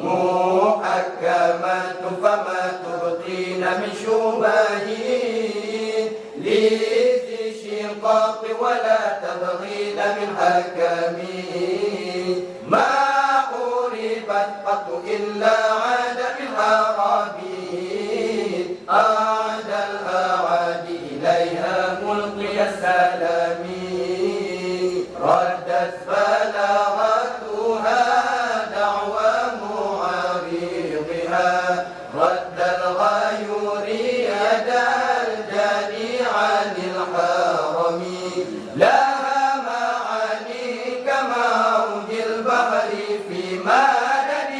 محكمة فما تبقين من شبه لذي شقاق ولا تبغين من حكم ما حوربت قط إلا عاد بالأعرابي أعاد الأعادي إليها ملقي السلام ردت بلاغتها دعوى معارضها رد الغيور يد الجاني عن الحرم لها معاني كموج البحر في مدد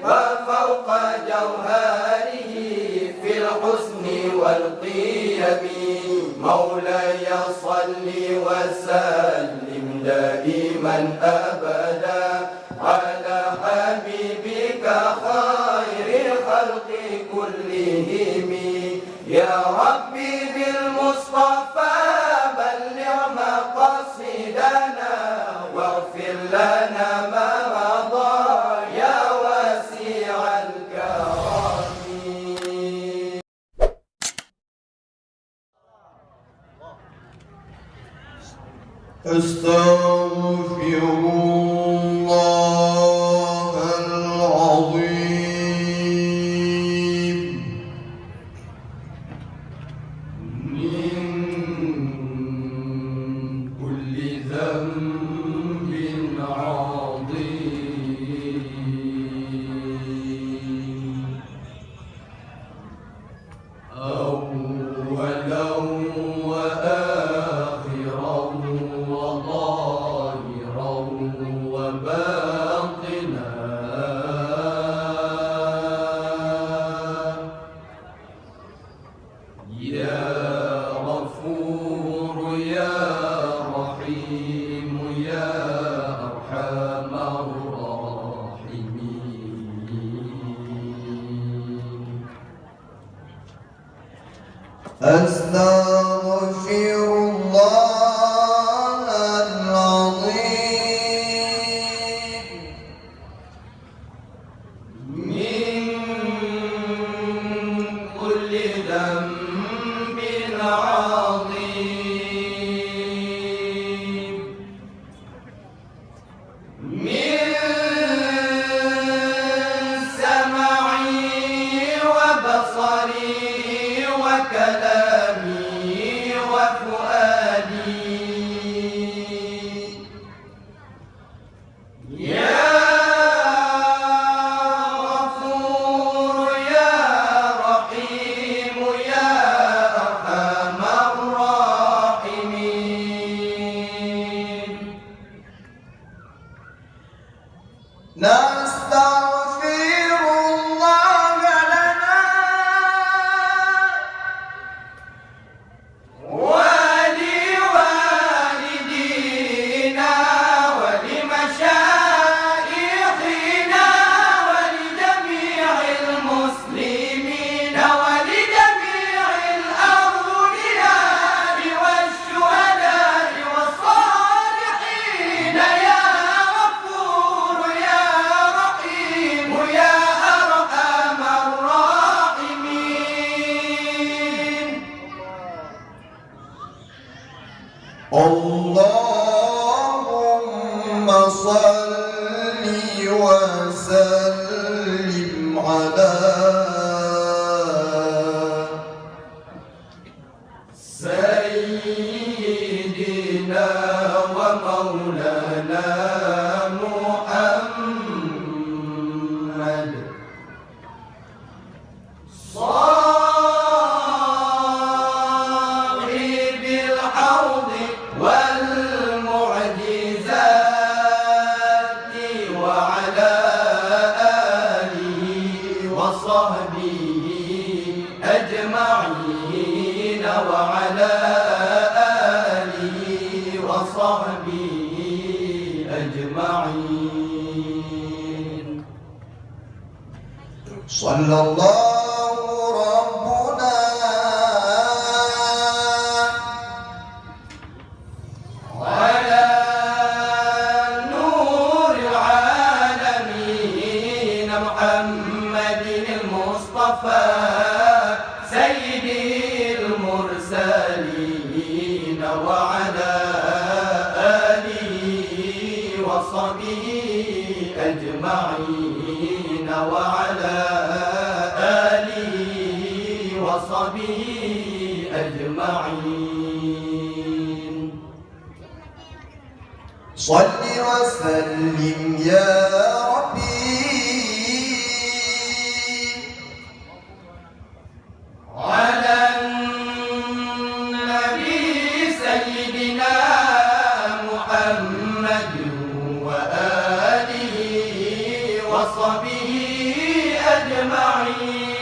وفوق جوهره في الحسن والطيب مولاي صل وسلم دائما أبدا على حبيبك خير الخلق كلهم يا ربي بالمصطفى بلغ مقاصدنا واغفر لنا ما مضى يا واسع الكرم. أستغفر الله العظيم من كل ذنب عظيم أولا وآخرا وظاهرا وباطنا يا غفور يا رحيم يا أرحم الراحمين أستغفر الله العظيم من كل ذنب عظيم من سمعي وبصري وكلامي وفؤادي يا غفور يا رحيم يا أرحم الراحمين نستغفر الله لنا ولوالدينا ولمشايخنا ولجميع المسلمين ولجميع الأولياء والشهداء والصالحين يا غفور يا رحيم يا أرحم الراحمين اللهم صل وسلم على سيدنا ومولانا محمد صاحب الحوض والمعجزات وعلى آله وصحبه أجمعين وعلى آله وصحبه أجمعين صلى الله ربنا على نور العالمين سيدنا محمد المصطفى سيد المرسلين وعلى آله وصحبه أجمعين وعلى آله وصحبه أجمعين. صل وسلم يا ربي على النبي سيدنا محمد وآله وصحبه أجمعين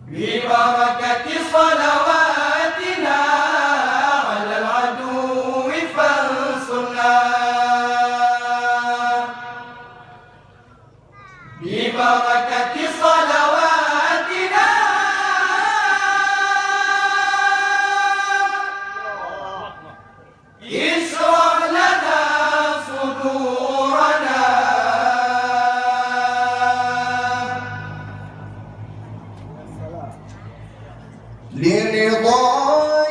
ببركة صلواتنا على العدو فانصرنا ببركة صلواتنا اشرح لنا صدورنا لرضاء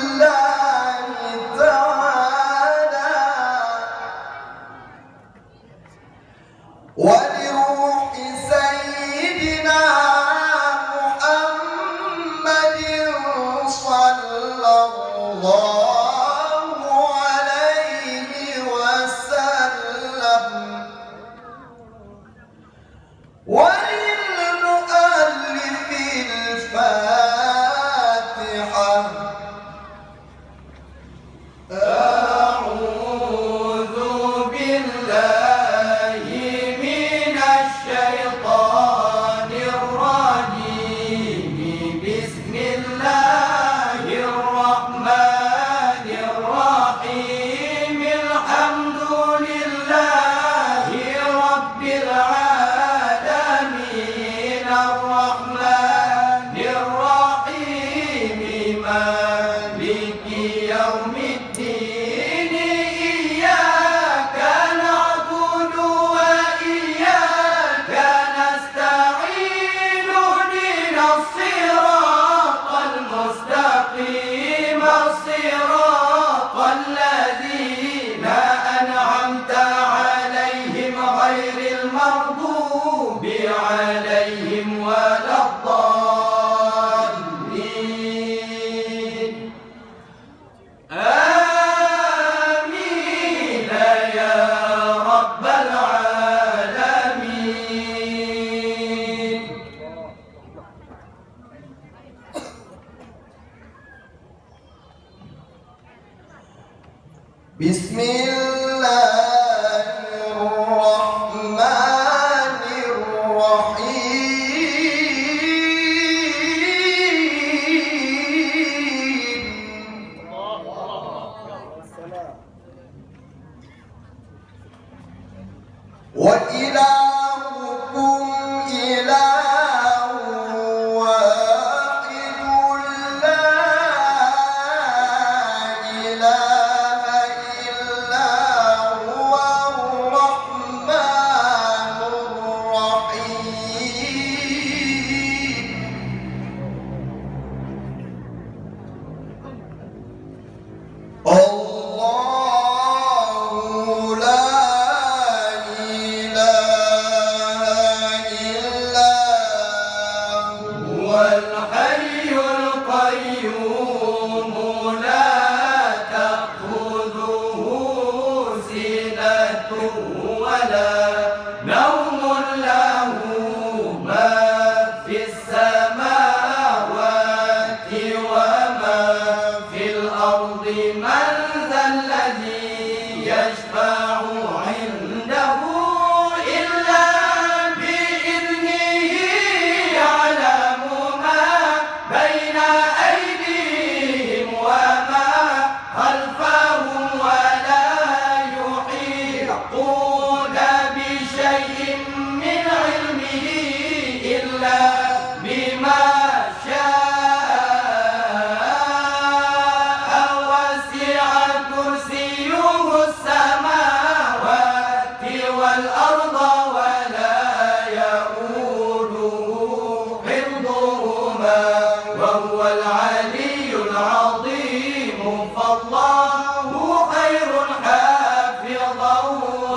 الله تعالى ولروح سيدنا محمد صلى الله عليه وسلم وللمؤلف الفاتحة. أعوذ بالله من الشيطان الرجيم بسم الله الرحمن الرحيم الحمد لله رب العالمين الرحمن الرحيم مالك يوم الدين إياك نعبد وإياك نستعين اهدنا الصراط المستقيم صراط الذين أنعمت عليهم غير المغضوب عليهم ولا الضالين آمين يا رب العالمين. بسم الله الرحمن الرحيم وإلهكم إله واحد لا إله إلا هو الرحمن الرحيم. الله لا إله إلا هو الحي القيوم لا تأخذه سنة ولا نوم له ما في السماوات وما في الأرض من ذا الذي يشفع عنده إلا بإذنه يعلم ما بين أيديهم وما خلفهم ولا يحيطون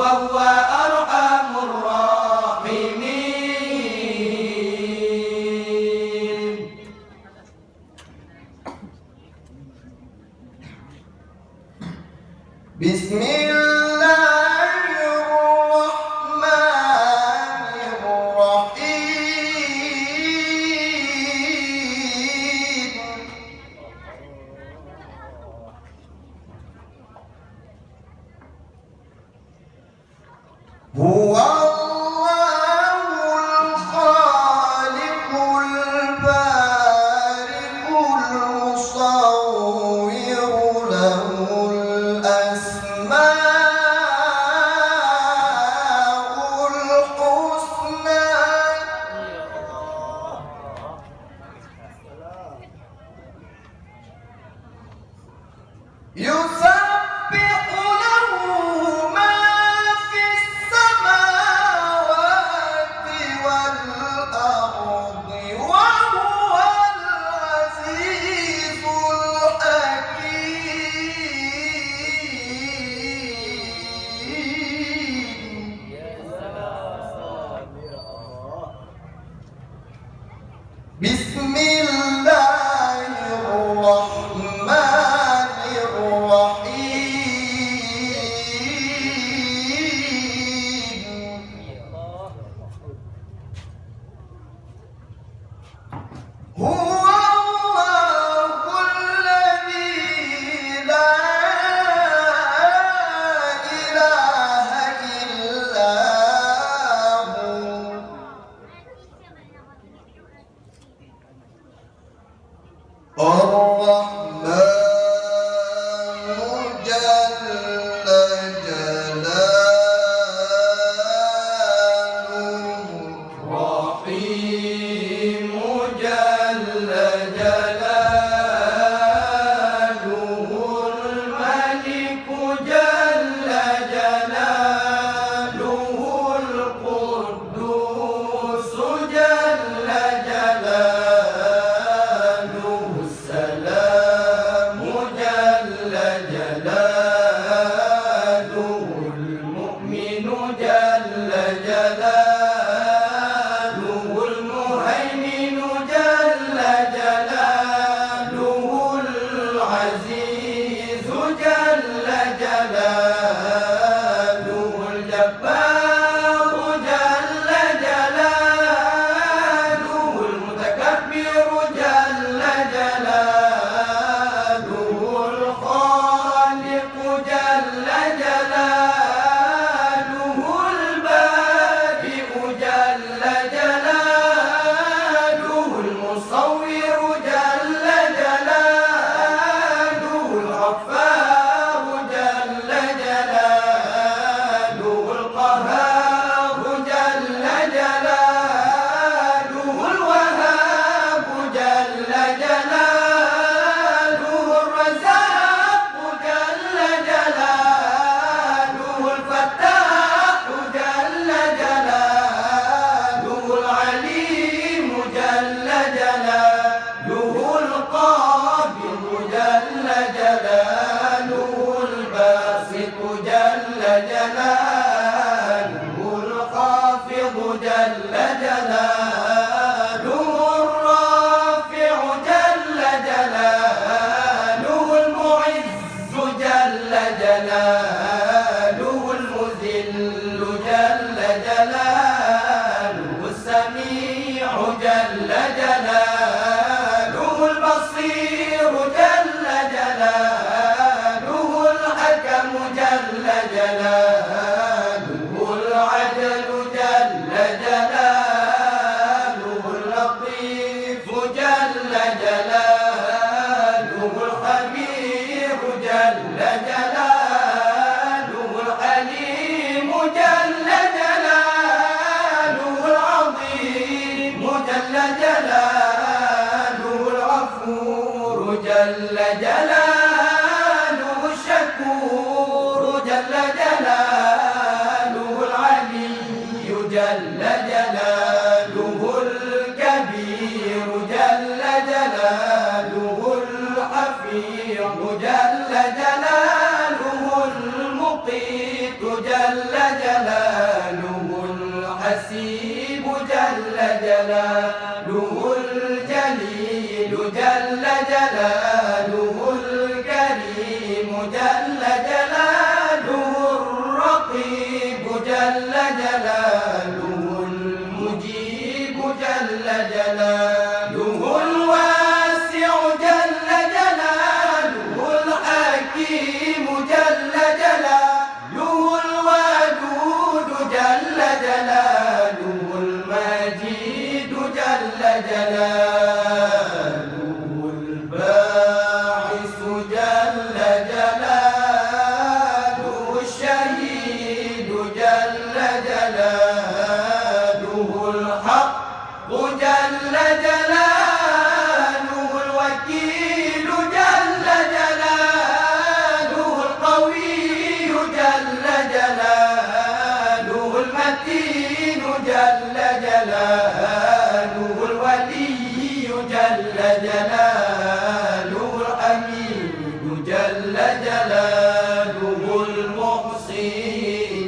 وهو أرحم الراحمين. بسم الله الرحمن الرحيم. هو الله الخالق البارئ المصور له الأسماء الحسنى يسبح له ما في السماوات والأرض وهو العزيز الحكيم. بسم الله الرحمن الرحيم. هو الله الذي لا إله إلا هو الرحمن جل جلاله رحيم جل جلاله الملك جل جلاله القدوس جل جلاله السلام جل جلاله المؤمن جل جلاله المهيمن جل جلاله العزيز جل جلاله الجبار جل جلاله المتكبر جل جلاله الخالق جل جلاله البارئ جل جلاله المصور جل جلاله الغفار جل جلاله القهار جل جلاله الوهاب جل جلاله الرزاق جل جلاله الفتاح جل جلاله العليم جل جلاله القابض جل جلاله الباسط جل جلاله الخافض جل جلاله الرافع جل جلاله المعز جل جلاله المذل جل جلاله السميع جل جلاله البصير جل جلاله الحكم جل جلاله العدل جل جلاله جل جلاله الحسيب جل جلاله الجليل جل جلاله الكريم جل جلاله الرقيب جل جلاله المجيب جل جلاله الواسع جل جلاله الحكيم جل جلاله الودود جل جلاله المجيد جل جلاله الباعث جل جلاله الشهيد جل جلاله الحق جل جلاله الوكيل جل جلاله القوي جل جلاله المتين جل جلاله الولي جل جلاله الحميد جل جلاله المحصي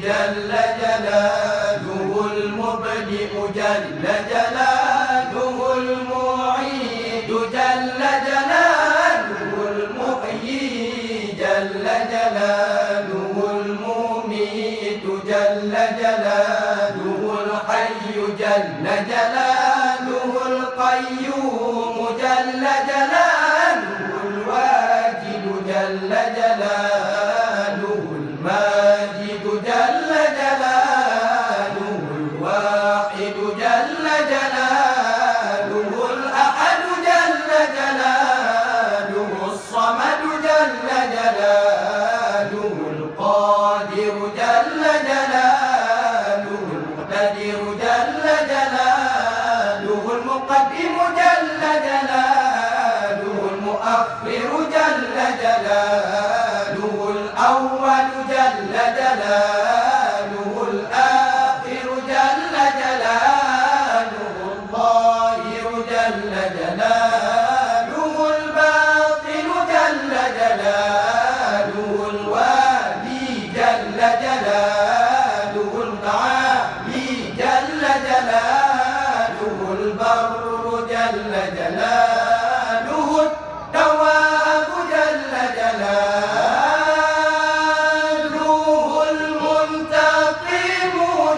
جل جلاله المبدئ جل جلاله المعيد جل جلاله المحيي جل جلاله المميت جل جلاله الحي جل جلاله القيوم جل جلاله الواجد جل جلاله الماجد جل جلاله الواحد جل جلاله الأحد جل جلاله الصمد جل جلاله القادر جل جلاله المقتدر جل جلاله المقدم جل جلاله المؤخر جل جلاله الأول جل جلاله الآخر جل جلاله الظاهر جل جلاله الباطن جل جلاله الوالي جل جلاله العالي جل جلاله البر جل جلاله التواب جل جلاله المنتقم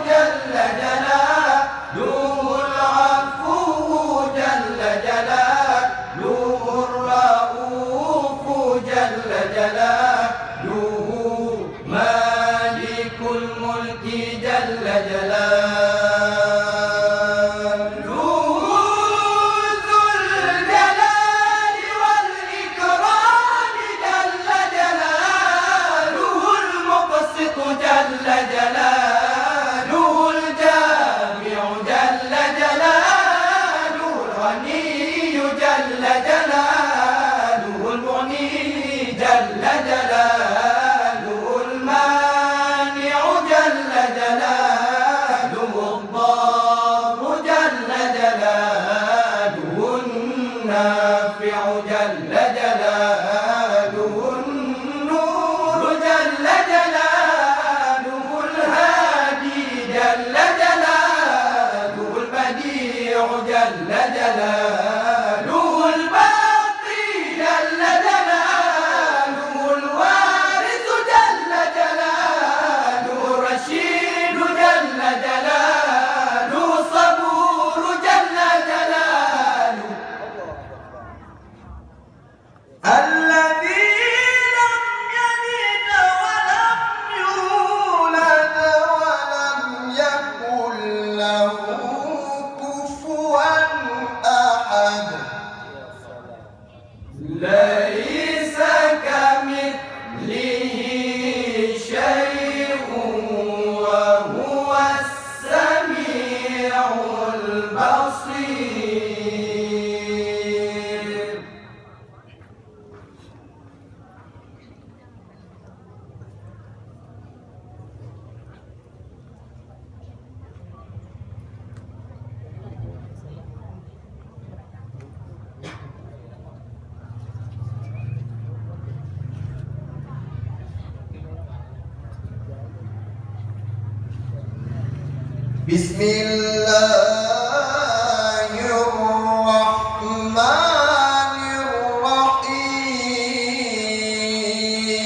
جل جلاله العفو جل جلاله الرؤوف جل جلاله مالك الملك جل جلاله ذو الجلال والإكرام جل جلاله المقسط جل جلاله الجامع جل جلاله الغني جل جلاله المغني جل جلاله المانع جل جلاله بسم الله الرحمن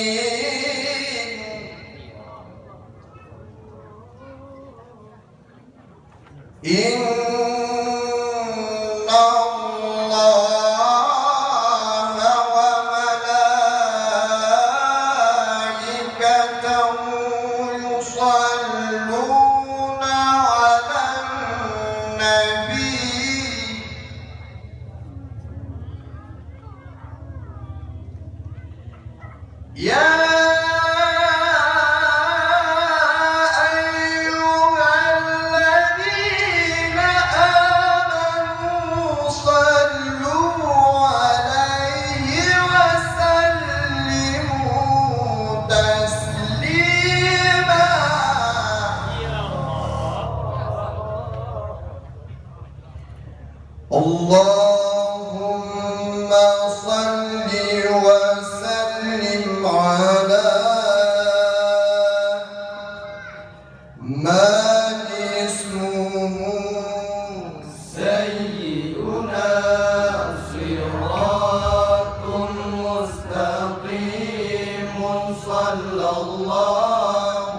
الرحيم إن الله وملائكته يصلون على النبي يا أيها الذين آمنوا صلوا عليه وسلموا تسليما اللهم صل وسلم على من اسمه سيدنا صراط مستقيم صلى الله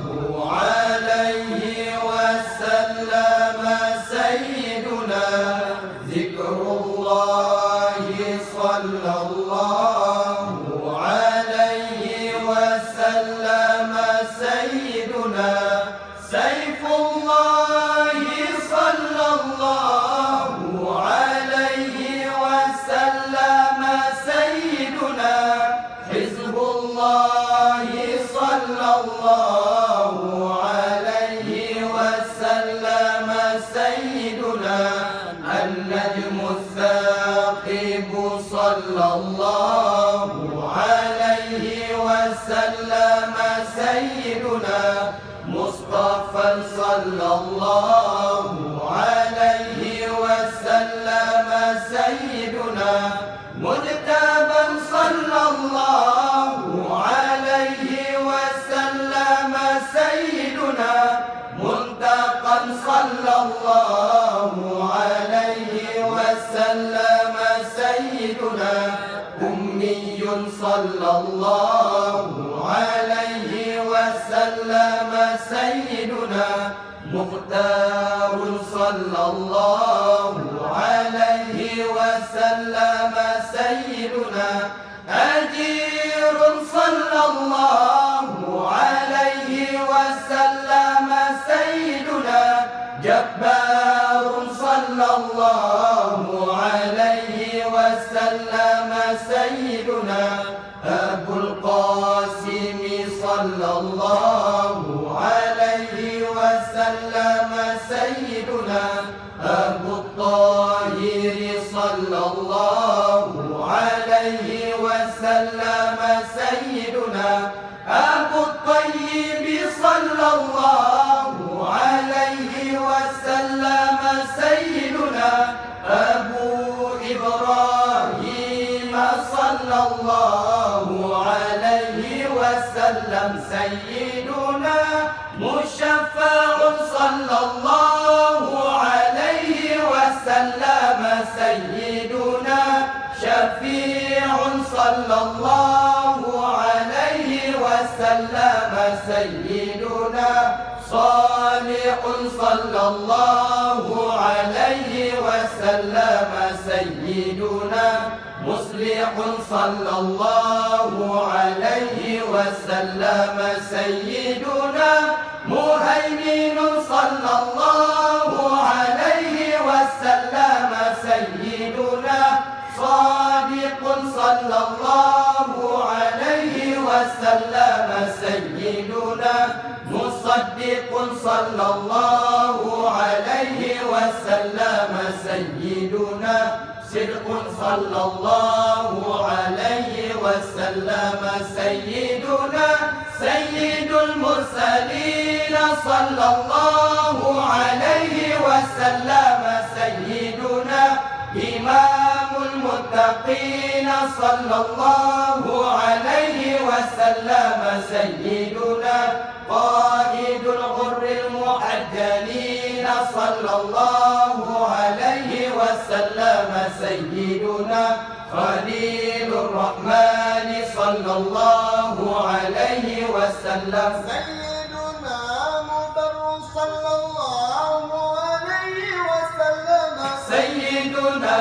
عليه وسلم سيدنا ذكر الله صلى الله عليه وسلم سيدنا سيف الله صلى الله عليه وسلم سيدنا حزب الله صلى الله عليه وسلم سيدنا النجم الثاقب صلى الله عليه وسلم سيدنا مصطفى صلى الله عليه وسلم سيدنا مجتبى صلى الله عليه وسلم سيدنا منتقى صلى الله عليه وسلم سيدنا أمي صلى الله عليه وسلم سيدنا مختار صلى الله عليه وسلم سيدنا أجير صلى الله عليه وسلم سيدنا جبار صلى الله عليه وسلم سيدنا أبو القاسم صلى الله عليه وسلم سيدنا أبو الطاهر صلى الله عليه وسلم سيدنا أبو الطيب صلى الله عليه وسلم سيدنا أبو إبراهيم صلى الله عليه وسلم سيدنا مشفع صلى الله عليه وسلم سيدنا شفيع صلى الله عليه وسلم سيدنا صالح صلى الله عليه وسلم سيدنا مصلح صلى الله عليه وسلم سيدنا مهيمن صلى الله عليه وسلم سيدنا صادق صلى الله عليه وسلم سيدنا مصدق صلى الله عليه وسلم سيدنا صدق صلى الله عليه وسلم سيدنا سيد المرسلين صلى الله عليه وسلم سيدنا إمام المتقين صلى الله عليه وسلم سيدنا قائد الغر المحجلين صلى الله عليه وسلم سيدنا خليل الرحمن صلى الله عليه وسلم سيدنا مبر صلى الله عليه وسلم سيدنا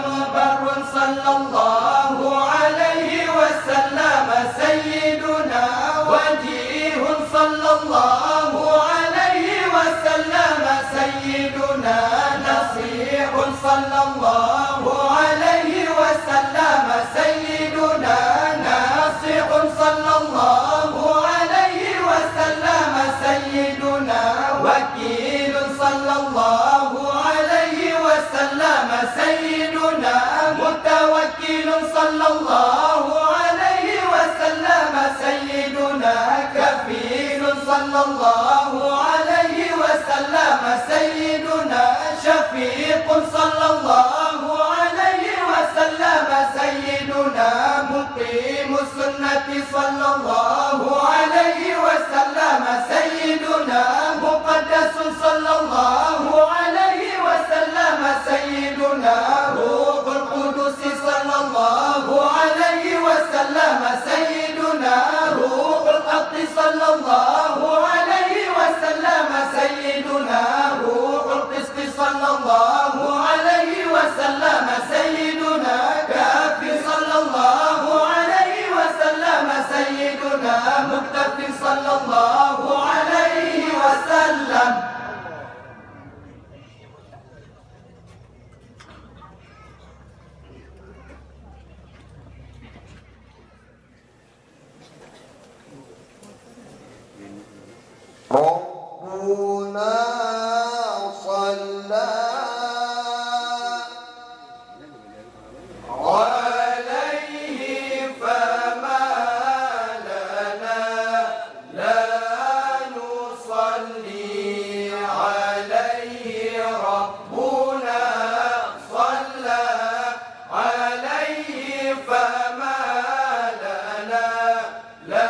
مبر صلى الله عليه وسلم سيدنا وجيه صلى الله عليه وسلم سيدنا نصيح صلى الله عليه وسلم سيدنا ناصح صلى الله عليه وسلم سيدنا وكيل صلى الله عليه وسلم سيدنا متوكل صلى الله عليه وسلم سيدنا كفيل صلى الله عليه وسلم سيدنا شفيق صلى الله عليه وسلم سيدنا مقيم السنة صلى الله عليه وسلم سيدنا مقدس صلى الله عليه وسلم سيدنا روح القدس صلى الله عليه وسلم سيدنا روح الحق صلى الله عليه وسلم سيدنا روح القسط صلى الله عليه وسلم سيدنا كافي صلى الله عليه وسلم سيدنا مكتفي صلى الله عليه وسلم ربنا صلى عليه فما لنا لا نصلي عليه ربنا صلى عليه فما لنا لا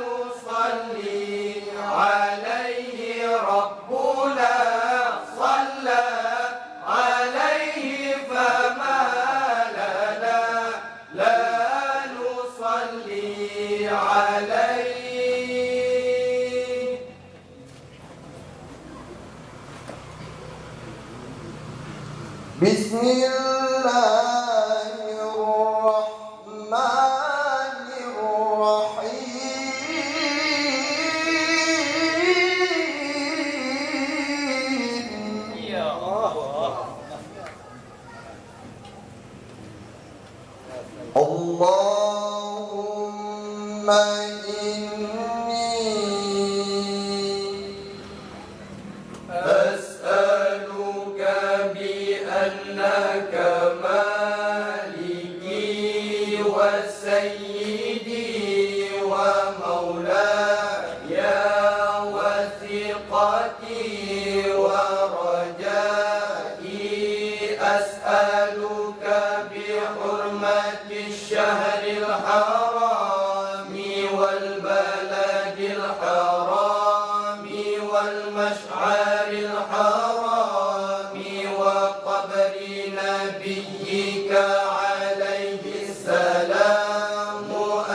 نصلي عليه ربنا صلى عليه فما لنا لا نصلي عليه بسم الله الرحمن الرحيم اللهم إني أسألك بأنك مالكي وسيدي ومولاي وثقتي ورجائي أسألك بحرمة الشهر الحرام والبلد الحرام والمشعر الحرام وقبر نبيك عليه السلام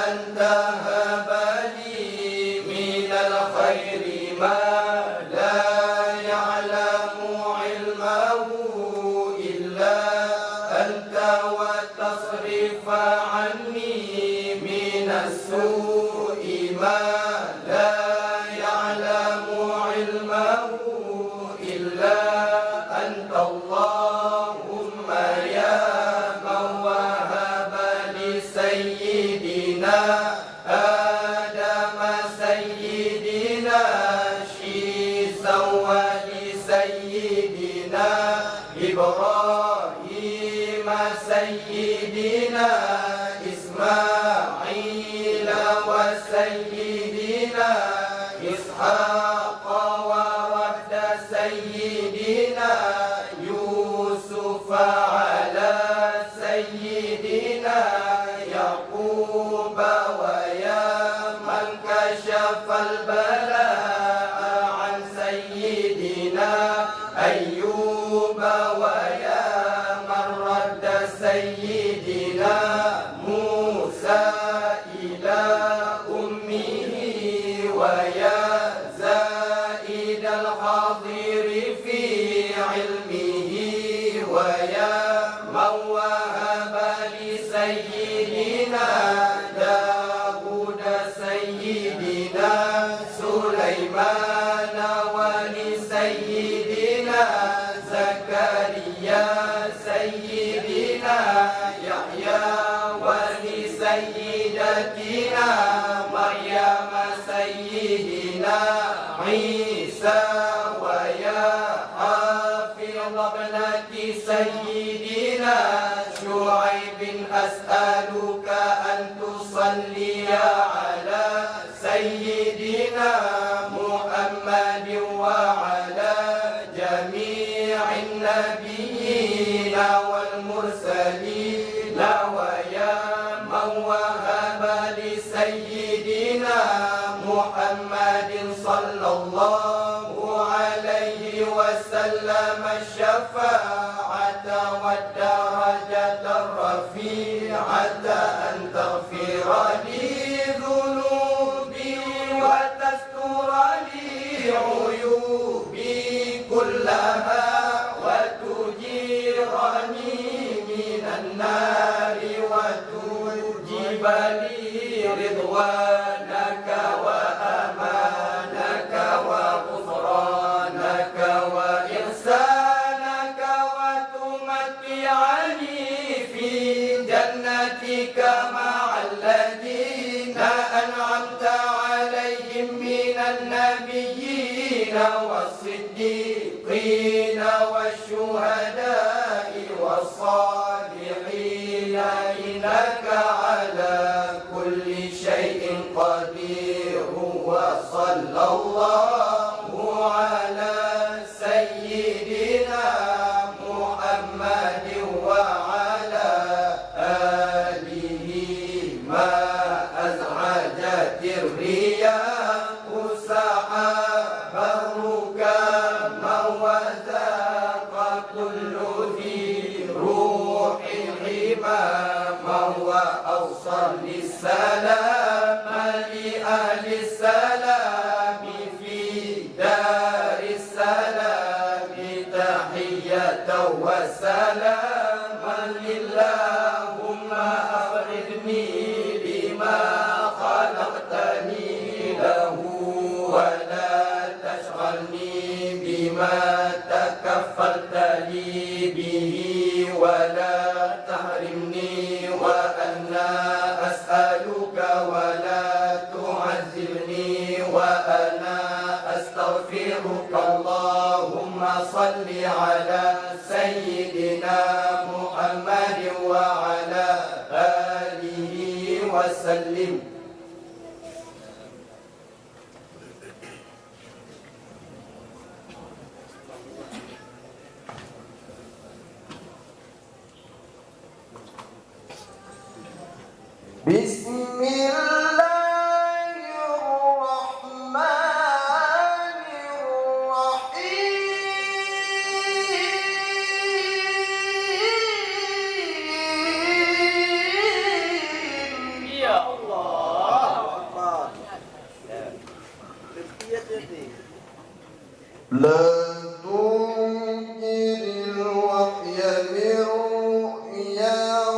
أن تهب لي من الخير ما لا يعلم علمه إلا أنت وتصرف عني من السوء ما لا يعلم علمه إلا أنت اللهم يا من وهب لسيدنا آدم سيدنا شيسا ولسيدنا إبراهيم سيدنا إسماعيل وسيدنا إسحاق ورد سيدنا يوسف على سيدنا يعقوب ويا من كشف البلاء عن سيدنا الحاضر في علمه ويا من وهب لسيدنا داود سيدنا سليمان ولسيدنا زكريا سيدنا يحيى ولسيدتنا مريم سيدنا عيسى ويا حافظ ابنة سيدنا شعيب أسألك أن تصلي على سيدنا محمد وعلى جميع النبيين والمرسلين ويا من وهب لسيدنا محمد صلى الله عليه وسلم الشفاعة والدرجة الرفيعة أن تغفر لي ذنوبي وتستر لي عيوبي كلها وتجيرني من النار وتجيب لي رضوانك وأمانك وغفرانك وإحسانك وتمتعني في جنتك مع الذين أنعمت عليهم من النبيين والصديقين والشهداء والصالحين إنك على كل شيء قدير وصلى الله على سيدنا محمد وعلى آله ما أزعجت الرياح سحاب الركام وذاق كل ذي روح حماما وأوصل السلام لأهل السلام في دار السلام تحية وسلاما لله أفردني بما خلقتني له ولا تشغلني بما تكفلت لي به ولا تحرمني وأنا أسألك ولا تعذبني وأنا أستغفرك اللهم صل على سيدنا محمد وعلى آله وسلم. بسم الله الرحمن الرحيم. يا الله لا تنكر الوحي من رؤياه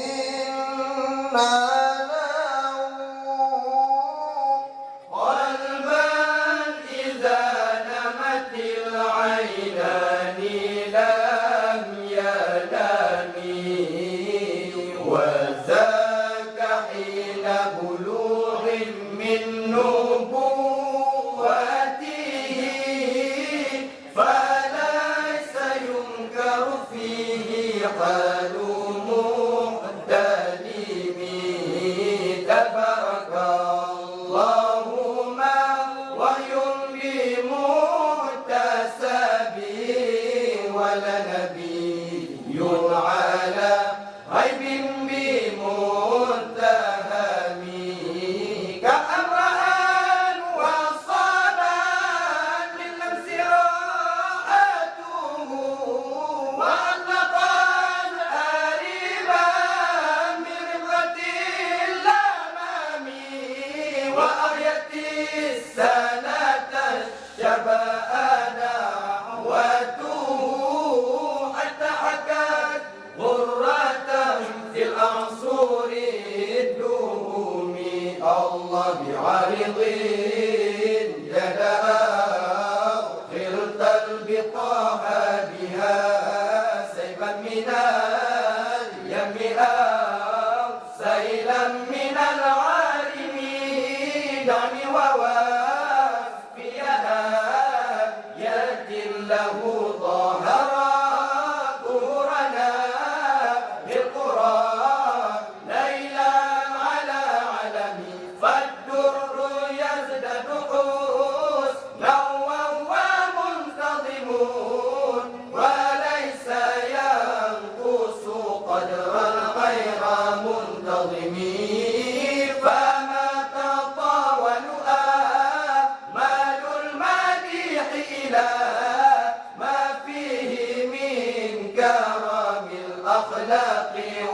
إنا قلبا إذا نمت العينان لم ينامي وذاك حين بلوغ من نبوته فليس ينكر فيه حال محتلم تبارك اللهم وينبي متسابه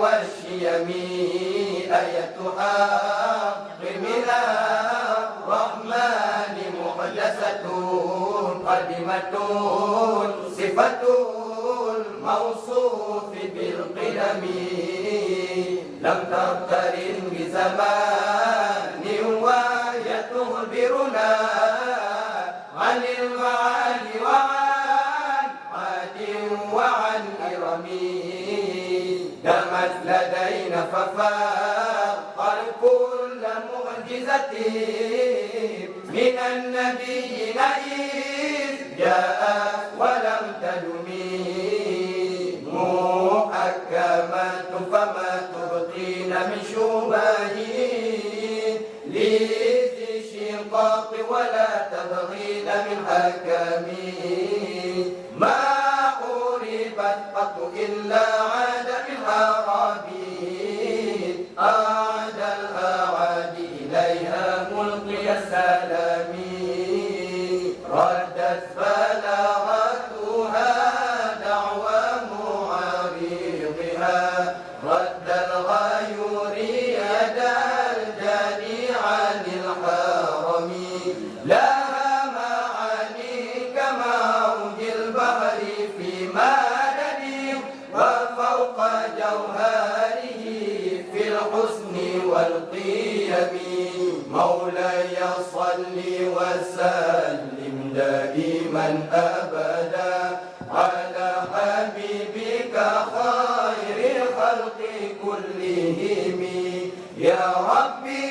والشيم آية حق من الرحمن محدثة قدمة صفة الموصوف بالقدم لم تقترن بزمان وهي تخبرنا عن المعاني وعن عاد وعن إرم دمت لدينا ففاقت كل معجزة من النبيين إذ جاء ولم تدم محكمة فما تبقين من شبه لذي الشقاق ولا تبغين من حكم ما حوربت قط إلا عاد بالأعرابي أعاد الأعادي إليها ملقي السلام ردت بلاغتها دعوى معارضها رد الغيور يد الجاني عن الحرم لها معاني كموج البحر في مدد وفوق جوهره في الحسن والقيم مولاي صل وسلم دائما أبدا على حبيبك خير الخلق كلهم يا ربي